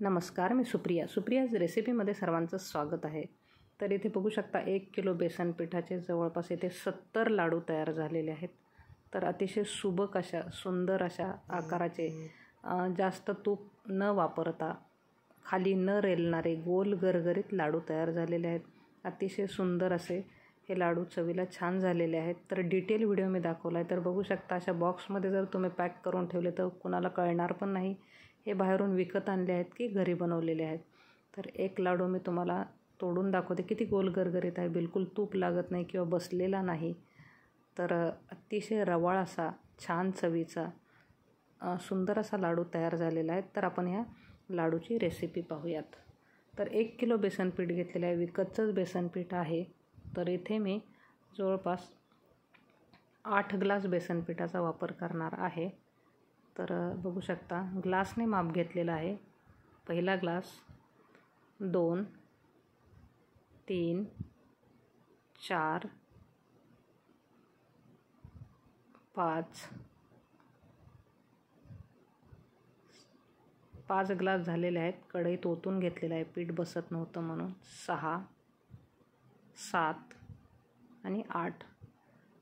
नमस्कार, मी सुप्रियाज रेसिपीमध्ये सर्वांचं स्वागत आहे। तर इथे बघू शकता 1 किलो बेसन पिठाचे जवळपास इथे 70 लाडू तयार झालेले आहेत। तर अतिशय सुबक अशा सुंदर अशा आकाराचे जास्त तूप न वापरता खाली न रेलणारे गोल गरगरीत लाडू तयार झालेले आहेत। अतिशय सुंदर असे हे लाडू चवीला छान झालेले आहेत। तर डिटेल व्हिडिओ मी दाखवला आहे। तर बघू शकता अशा बॉक्समध्ये जर तुम्ही पॅक करून ठेवले तर कुणाला कळणार पण नाही हे बाहेरून विकत आणले आहेत की घरी बनवलेले आहेत। तर एक लाडू मी तुम्हाला तोडून दाखवते, किती गोल गरगरीत आहे, बिलकुल तूप लागत नाही किंवा बसलेला नाही। तर अतिशय रवाळ असा छान चवीचा सुंदर असा लाडू तयार झालेला आहे। तर आपण ह्या लाडूची रेसिपी पाहूयात। तर 1 किलो बेसन पीठ घेतलेलं आहे, विकतचंच बेसन पीठ आहे। तर इथे मी जवळपास 8 ग्लास बेसन पिठाचा वापर करणार आहे। तर बघू शकता ग्लासने माप घेतलेला आहे। पहिला ग्लास, 2, 3, 4, 5 ग्लास झालेले आहेत। कढईत ओतून घेतलेलं आहे, पीठ बसत नव्हतं म्हणून। 6, 7 आणि 8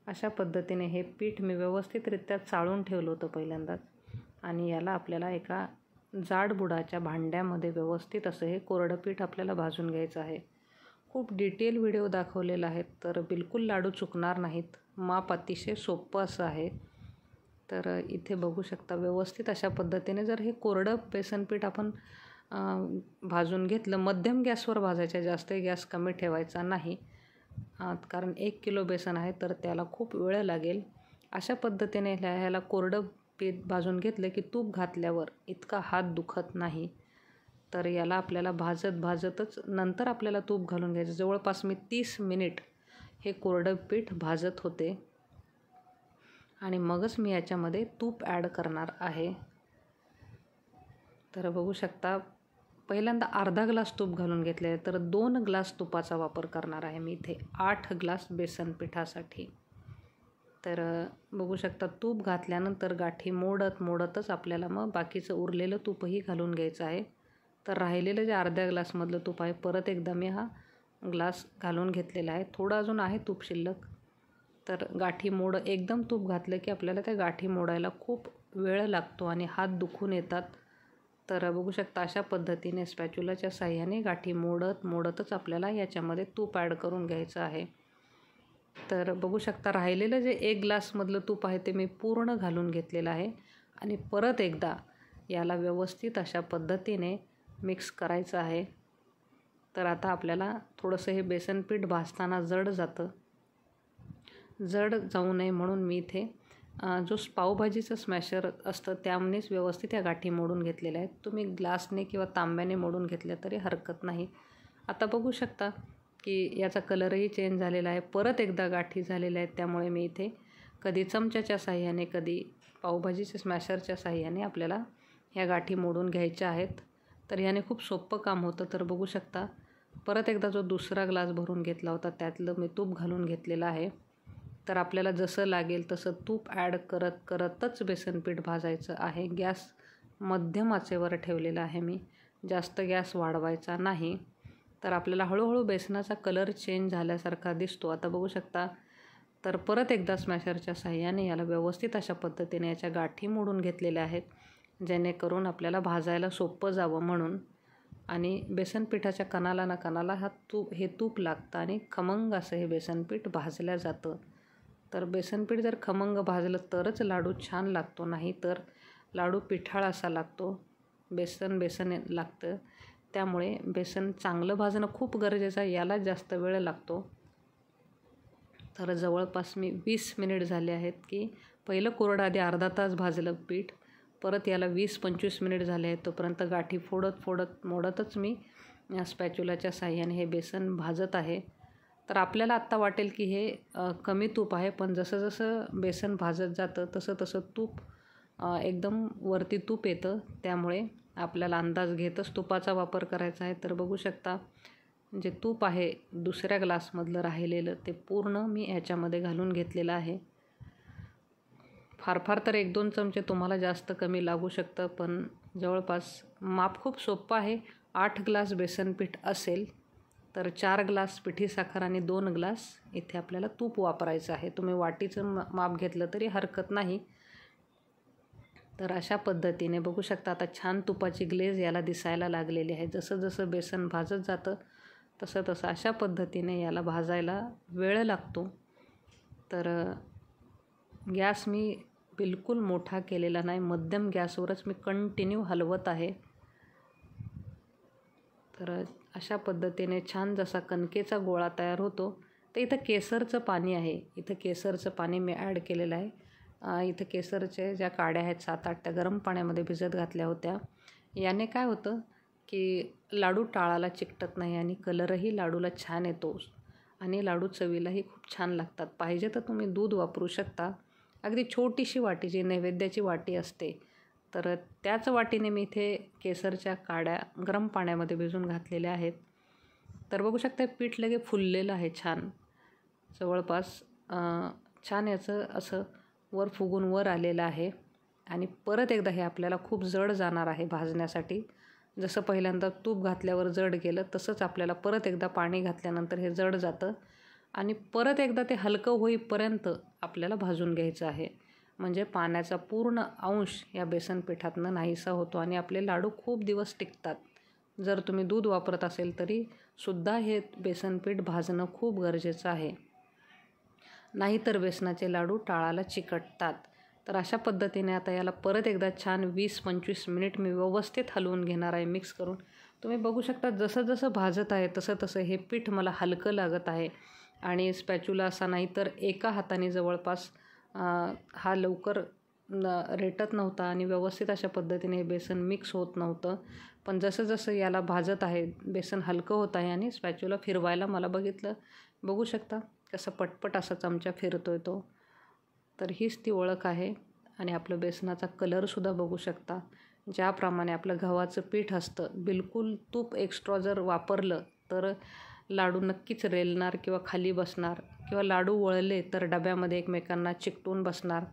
अशा पद्धतीने हे पीठ मी व्यवस्थितरित्या चाळून ठेवलं होतं पहिल्यांदाच। आणि याला आपल्याला एका जाड बुडाच्या भांड्यामध्ये व्यवस्थित असं हे कोरडं पीठ आपल्याला भाजून घ्यायचं आहे। खूप डिटेल व्हिडिओ दाखवलेला आहे, तर बिलकुल लाडू चुकणार नाहीत। माप अतिशय सोपं असं आहे। तर इथे बघू शकता व्यवस्थित अशा पद्धतीने जर हे कोरडं बेसन पीठ आपण भाजून घेतलं, मध्यम गॅसवर भाजायचं, जास्त गॅस कमी ठेवायचा नाही, कारण 1 किलो बेसन आहे तर त्याला खूप वेळ लागेल। अशा पद्धतीने ह्याला कोरडं पीठ भाजून घेतलं की तूप घातल्यावर इतका हात दुखत नाही। तर याला आपल्याला भाजतच नंतर आपल्याला तूप घालून घ्यायचं। जवळपास मी 30 मिनिट हे कोरडं पीठ भाजत होते आणि मगच मी याच्यामध्ये तूप ॲड करणार आहे। तर बघू शकता पहिल्यांदा अर्धा ग्लास तूप घालून घेतले आहे, तर 2 ग्लास तुपाचा वापर करणार आहे मी इथे 8 ग्लास बेसन पिठासाठी। तर बघू शकता तूप घातल्यानंतर गाठी मोडतच आपल्याला मग बाकीचं उरलेलं तूपही घालून घ्यायचं आहे। तर राहिलेलं जे अर्ध्या ग्लासमधलं तूप आहे परत एकदा मी हा ग्लास घालून घेतलेला आहे। थोडं अजून आहे तूप शिल्लक। तर एकदम तूप घातलं की आपल्याला त्या गाठी मोडायला खूप वेळ लागतो आणि हात दुखून येतात। तर बघू शकता अशा पद्धतीने स्पॅच्युलाच्या साहाय्याने गाठी मोडतच आपल्याला याच्यामध्ये तूप ॲड करून घ्यायचं आहे। तर बघू शकता राहिलेलं जे 1 ग्लासमधलं तूप आहे ते मी पूर्ण घालून घेतलेलं आहे आणि परत एकदा याला व्यवस्थित अशा पद्धतीने मिक्स करायचं आहे। तर आता आपल्याला थोडंसं हे बेसन पीठ भाजताना जड जाऊ नये म्हणून मी इथे जो पावभाजीचं स्मॅशर असतं त्यामनेच व्यवस्थित या गाठी मोडून घेतलेल्या आहेत। तुम्ही ग्लासने किंवा तांब्याने मोडून घेतल्या तरी हरकत नाही। आता बघू शकता की याचा कलरही चेंज झालेला आहे, परत एकदा गाठी झालेल्या आहेत। त्यामुळे मी इथे कधी चमच्याच्या साहाय्याने कधी पावभाजीच्या स्मॅशरच्या साहाय्याने आपल्याला ह्या गाठी मोडून घ्यायच्या आहेत। तर याने खूप सोपं काम होतं। तर बघू शकता परत एकदा जो दुसरा ग्लास भरून घेतला होता त्यातलं मी तूप घालून घेतलेलं आहे। तर आपल्याला जसं लागेल तसं तूप ॲड करतच बेसन पीठ भाजायचं आहे। गॅस मध्यम आचेवर ठेवलेला आहे मी, जास्त गॅस वाढवायचा नाही। तर आपल्याला हळूहळू बेसनाचा कलर चेंज झाल्यासारखा दिसतो। आता बघू शकता तर परत एकदा स्मॅशरच्या साहाय्याने याला व्यवस्थित अशा पद्धतीने याच्या गाठी मोडून घेतलेल्या आहेत, जेणेकरून आपल्याला भाजायला सोपं जावं म्हणून। आणि बेसन पिठाच्या कणाला ना कणाला हे तूप लागतं आणि खमंग असं हे बेसन पीठ भाजलं जातं। तर बेसन पीठ जर खमंग भाजलं तरच लाडू छान लागतो, नाही तर लाडू पिठाळ असा लागतो, बेसन लागतं। त्यामुळे बेसन चांगलं भाजणं खूप गरजेचं आहे, याला जास्त वेळ लागतो। तर जवळपास मी 20 मिनिट झाले आहेत की पहिलं कोरडं आधी अर्धा तास भाजलं पीठ, परत याला 20-25 मिनिट झाले आहेत। तोपर्यंत गाठी मोडतच मी या स्पॅच्युलाच्या साहाय्याने हे बेसन भाजत आहे। तर आपल्याला आत्ता वाटेल की हे कमी तूप आहे, पण जसं बेसन भाजत जातं तसं तूप एकदम वरती तूप येतं। त्यामुळे आपल्याला अंदाज घेतच तुपाचा वापर करायचा आहे। तर बघू शकता जे तूप आहे दुसऱ्या ग्लासमधलं राहिलेलं ते पूर्ण मी ह्याच्यामध्ये घालून घेतलेलं आहे। फार तर 1-2 चमचे तुम्हाला जास्त कमी लागू शकतं, पण जवळपास माप खूप सोपं आहे. 8 ग्लास बेसन पीठ असेल तर 4 ग्लास पिठी साखर आणि 2 ग्लास इथे आपल्याला तूप वापरायचं आहे. तुम्ही वाटीचं माप घेतलं तरी हरकत नाही. तर अशा पद्धतीने बघू शकता आता छान तुपाची ग्लेज याला दिसायला लागलेली आहे. जसं जसं बेसन भाजत जातं तसं तसं अशा पद्धतीने याला भाजायला वेळ लागतो. तर गॅस मी बिलकुल मोठा केलेला नाही, मध्यम गॅसवरच मी कंटिन्यू हलवत आहे. तर अशा पद्धतीने छान जसा कणकेचा गोळा तयार होतो. तर इथं केसरचं पाणी आहे. इथं केसरचं पाणी मी ॲड केलेलं आहे. इथं केसरच्या ज्या काड्या आहेत 7-8 त्या गरम पाण्यामध्ये भिजत घातल्या होत्या. याने काय होतं की लाडू टाळाला चिकटत नाही आणि कलरही लाडूला छान येतो आणि लाडू चवीलाही खूप छान लागतात. पाहिजे तर तुम्ही दूध वापरू शकता. अगदी छोटीशी वाटी जी नैवेद्याची वाटी असते तर त्याच वाटीने मी इथे केसरच्या काड्या गरम पाण्यामध्ये भिजून घातलेल्या आहेत. तर बघू शकता पीठ लगे फुललेलं आहे छान. जवळपास छान याचं असं वर फुगून वर आलेलं आहे आणि परत एकदा हे आपल्याला खूप जड जाणार आहे भाजण्यासाठी. जसं पहिल्यांदा तूप घातल्यावर जड गेलं तसंच आपल्याला परत एकदा पाणी घातल्यानंतर हे जड जातं आणि परत एकदा ते हलकं होईपर्यंत आपल्याला भाजून घ्यायचं आहे. म्हणजे पाण्याचा पूर्ण अंश या बेसन पिठातनं नाहीसा होतो आणि आपले लाडू खूप दिवस टिकतात. जर तुम्ही दूध वापरत असेल तरी सुद्धा हे बेसन पीठ भाजणं खूप गरजेचं आहे. नाहीतर बेसनाचे लाडू टाळाला चिकटतात. तर अशा पद्धतीने आता याला परत एकदा छान 20-25 मिनिट मी व्यवस्थित हलवून घेणार आहे मिक्स करून. तुम्ही बघू शकता जसं जसं भाजत आहे तसं तसं हे पीठ मला हलकं लागत आहे आणि स्पॅच्युला असा नाही तर एका हाताने जवळपास हा लवकर रेटत नव्हता आणि व्यवस्थित अशा पद्धतीने हे बेसन मिक्स होत नव्हतं. पण जसं जसं याला भाजत आहे बेसन हलकं होत आहे आणि स्पॅच्युला फिरवायला मला बघू शकता कसं पटपट असा चमचा फिरतोय तो. तर हीच ती ओळख आहे आणि आपलं बेसनाचा कलरसुद्धा बघू शकता. ज्याप्रमाणे आपलं गव्हाचं पीठ असतं बिलकुल तूप एक्स्ट्रा जर वापरलं तर लाडू नक्कीच रेलणार किंवा खाली बसणार किंवा लाडू वळले तर डब्यामध्ये एकमेकांना चिकटून बसणार.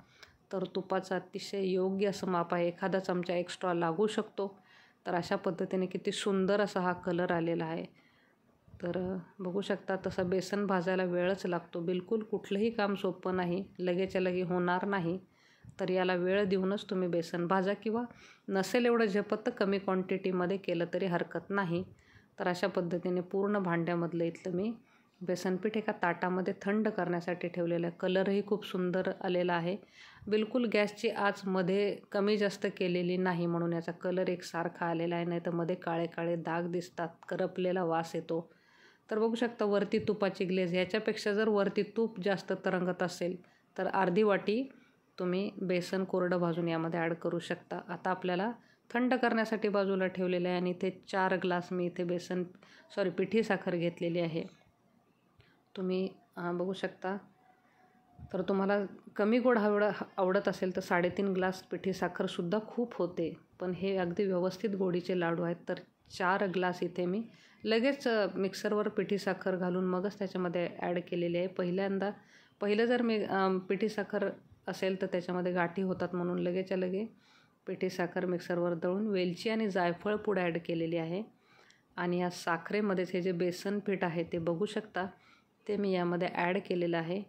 तर तुपाचं अतिशय योग्य असं माप आहे. एखादा चमचा एक्स्ट्रा लागू शकतो. तर अशा पद्धतीने किती सुंदर असा हा कलर आलेला आहे. तर बघू शकता तसं बेसन भाजायला वेळच लागतो. बिलकुल कुठलंही काम सोपं नाही, लगेच्या लगे होणार नाही. तर याला वेळ देऊनच तुम्ही बेसन भाजा किंवा नसेल एवढं झेपत तर कमी क्वांटिटीमध्ये केलं तरी हरकत नाही. तर अशा पद्धतीने पूर्ण भांड्यामधलं इथलं मी बेसनपीठ एका ताटामध्ये थंड करण्यासाठी ठेवलेलं आहे. कलरही खूप सुंदर आलेला आहे. बिलकुल गॅसची आच मध्ये कमी जास्त केलेली नाही म्हणून याचा कलर एकसारखा आलेला आहे. नाही तर मध्ये काळे काळे दाग दिसतात, करपलेला वास येतो. तर बघू शकता वरती तुपाची ग्लेज. ह्याच्यापेक्षा जर वरती तूप जास्त तरंगत असेल तर अर्धी वाटी तुम्ही बेसन कोरडं भाजून यामध्ये ॲड करू शकता. आता आपल्याला थंड करण्यासाठी बाजूला ठेवलेलं आहे आणि इथे 4 ग्लास मी इथे पिठी साखर घेतलेली आहे. तुम्ही बघू शकता. तर तुम्हाला कमी गोड आवडत असेल तर 3.5 ग्लास पिठी साखरसुद्धा खूप होते. पण हे अगदी व्यवस्थित गोडीचे लाडू आहेत तर 4 ग्लास इथे मी लगेच मिक्सरवर पिठी साखर घालून मगच त्याच्यामध्ये ॲड केलेली आहे. पहिलं जर मी पिठी साखर असेल तर त्याच्यामध्ये गाठी होतात म्हणून लगेच्या लगे पिठी साखर मिक्सरवर दळून वेलची आणि जायफळ पूड ॲड केलेली आहे. आणि या साखरेमध्येच हे जे बेसन पीठ आहे ते बघू शकता ते मी यामध्ये ॲड केलेलं आहे.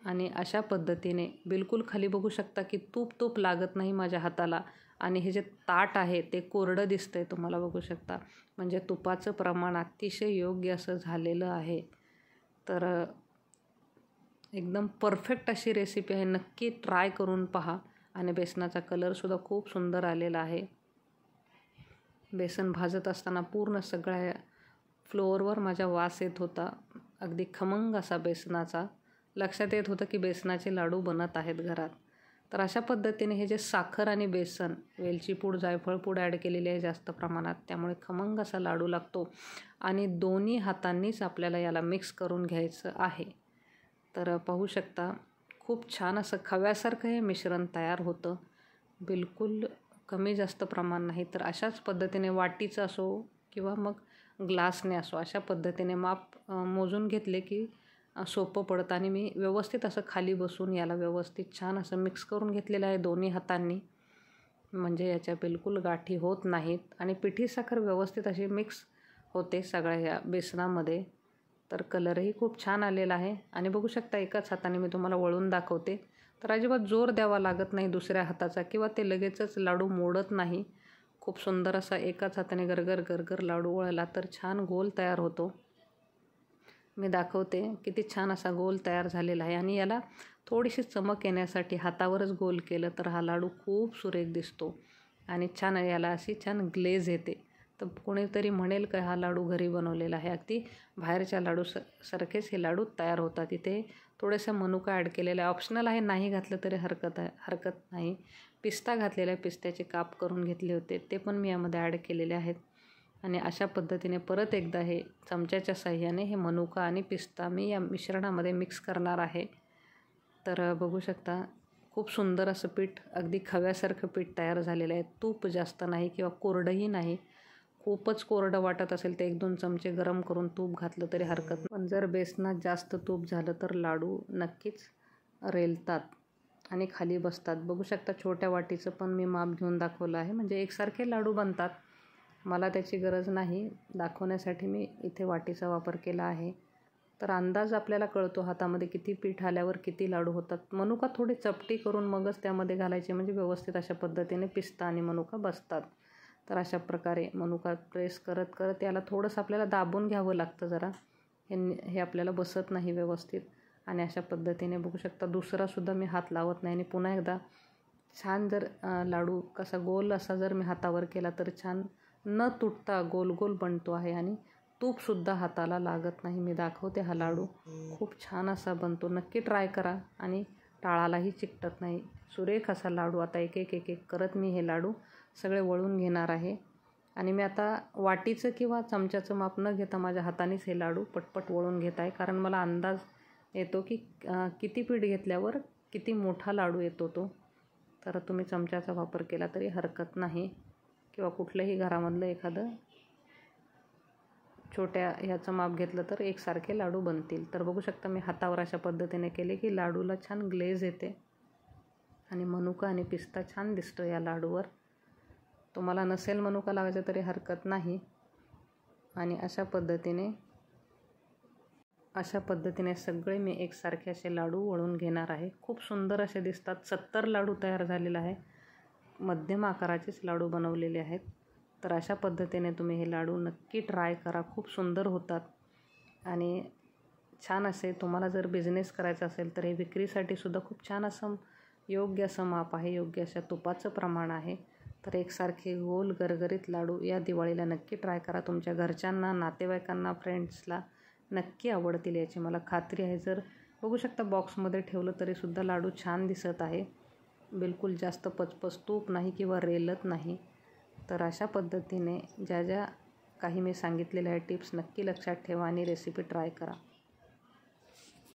आणि अशा पद्धतीने बिलकुल खाली बघू शकता की तूप लागत नाही माझ्या हाताला आणि हे जे ताट आहे ते कोरडं दिसतंय तुम्हाला बघू शकता. म्हणजे तुपाचं प्रमाण अतिशय योग्य असं झालेलं आहे. तर एकदम परफेक्ट अशी रेसिपी आहे. नक्की ट्राय करून पहा. आणि बेसनाचा कलरसुद्धा खूप सुंदर आलेला आहे. बेसन भाजत असताना पूर्ण सगळ्या फ्लोअरवर माझ्या वास येत होता. अगदी खमंग असा बेसनाचा. लक्षात येत होतं की बेसनाचे लाडू बनत आहेत घरात. तर अशा पद्धतीने हे जे साखर आणि बेसन, वेलची पूड, जायफळ पूड ॲड केलेली आहे जास्त प्रमाणात, त्यामुळे खमंग असा लाडू लागतो आणि दोन्ही हातांनीच आपल्याला याला मिक्स करून घ्यायचं आहे. तर पाहू शकता खूप छान असं खव्यासारखं हे मिश्रण तयार होतं. बिलकुल कमी जास्त प्रमाण नाही. तर अशाच पद्धतीने वाटीचं असो किंवा मग ग्लासने असो अशा पद्धतीने माप मोजून घेतले की सोपं पडतं. आणि मी व्यवस्थित असं खाली बसून याला व्यवस्थित छान असं मिक्स करून घेतलेलं आहे दोन्ही हातांनी. म्हणजे याच्या बिलकुल गाठी होत नाहीत आणि पिठी साखर व्यवस्थित अशी मिक्स होते सगळ्या ह्या बेसनामध्ये. तर कलरही खूप छान आलेला आहे आणि बघू शकता एकाच हाताने मी तुम्हाला वळून दाखवते. तर अजिबात जोर द्यावा लागत नाही दुसऱ्या हाताचा किंवा ते लगेचच लाडू मोडत नाही. खूप सुंदर असा एकाच हाताने गरगर गरगर लाडू वळला तर छान गोल तयार होतो. मी दाखवते किती छान असा गोल तयार झालेला आहे आणि याला थोडीशी चमक येण्यासाठी हातावरच गोल केलं तर हा लाडू खूप सुरेख दिसतो आणि छान याला अशी छान ग्लेज येते. तर कोणीतरी म्हणेल का हा लाडू घरी बनवलेला आहे. अगदी बाहेरच्या लाडू सारखेच हे लाडू तयार होतात. इथे थोडेसे मनुका ॲड केलेले आहे. ऑप्शनल आहे, नाही घातलं तरी हरकत नाही. पिस्ता घातलेला आहे, पिस्त्याचे काप करून घेतले होते ते पण मी यामध्ये ॲड केलेले आहेत. आणि अशा पद्धतीने परत एकदा हे चमच्याच्या साहाय्याने हे मनुका आणि पिस्ता मी या मिश्रणामध्ये मिक्स करणार आहे. तर बघू शकता खूप सुंदर असं पीठ, अगदी खव्यासारखं पीठ तयार झालेलं आहे. तूप जास्त नाही किंवा कोरडंही नाही. खूपच कोरडं वाटत असेल तर 1-2 चमचे गरम करून तूप घातलं तरी हरकत नाही. पण जर बेसनात जास्त तूप झालं तर लाडू नक्कीच रेलतात आणि खाली बसतात. बघू शकता छोट्या वाटीचं पण मी माप घेऊन दाखवलं आहे. म्हणजे एकसारखे लाडू बनतात. मला त्याची गरज नाही, दाखवण्यासाठी मी इथे वाटीचा वापर केला आहे. तर अंदाज आपल्याला कळतो हातामध्ये किती पीठ आल्यावर किती लाडू होतात. मनुका थोडी चपटी करून मगच त्यामध्ये घालायचे म्हणजे व्यवस्थित अशा पद्धतीने पिस्ता आणि मनुका बसतात. तर अशा प्रकारे मनुका प्रेस करत करत याला थोडंसं आपल्याला दाबून घ्यावं लागतं जरा. हे आपल्याला बसत नाही व्यवस्थित. आणि अशा पद्धतीने बघू शकता दुसरासुद्धा मी हात लावत नाही आणि पुन्हा एकदा छान जर लाडू कसा गोल असा जर मी हातावर केला तर छान न तुटता गोल गोल बनतो आहे आणि तूपसुद्धा हाताला लागत नाही. मी दाखवते हा लाडू खूप छान असा बनतो. नक्की ट्राय करा आणि टाळालाही चिकटत नाही. सुरेख असा लाडू. आता एक एक एक एक करत मी हे लाडू सगळे वळून घेणार आहे आणि मी आता वाटीचं किंवा चमच्याचं माप न घेता माझ्या हातानेच हे लाडू पटपट वळून घेत आहे. कारण मला अंदाज येतो की किती पीठ घेतल्यावर किती मोठा लाडू येतो तो. तर तुम्ही चमच्याचा वापर केला तरी हरकत नाही किंवा कुठल्याही घरामधलं एखादं छोट्या ह्याचं माप घेतलं तर एकसारखे लाडू बनतील. तर बघू शकता मी हातावर अशा पद्धतीने केले की लाडूला छान ग्लेज येते आणि मनुका आणि पिस्ता छान दिसतो या लाडूवर. तुम्हाला नसेल मनुका लावायचा तरी हरकत नाही. आणि अशा पद्धतीने सगळे मी एकसारखे असे लाडू वळून घेणार आहे. खूप सुंदर असे दिसतात. 70 लाडू तयार झालेला आहे. मध्यम आकाराचेच लाडू बनवलेले आहेत. तर अशा पद्धतीने तुम्ही हे लाडू नक्की ट्राय करा. खूप सुंदर होतात आणि छान असे. तुम्हाला जर बिझनेस करायचा असेल तर हे विक्रीसाठी सुद्धा खूप छान असं योग्य असं माप आहे, योग्य अशा तुपाचं प्रमाण आहे. तर एकसारखे गोल गरगरीत लाडू या दिवाळीला नक्की ट्राय करा. तुमच्या घरच्यांना, नातेवाईकांना, फ्रेंड्सला नक्की आवडतील याची मला खात्री आहे. जर बघू शकता बॉक्समध्ये ठेवलं तरीसुद्धा लाडू छान दिसत आहे. बिलकुल जास्त पचपच तूप नाही किंवा रेलत नाही. तर अशा पद्धतीने ज्या काही मी सांगितलेल्या आहे टिप्स नक्की लक्षात ठेवा आणि रेसिपी ट्राय करा.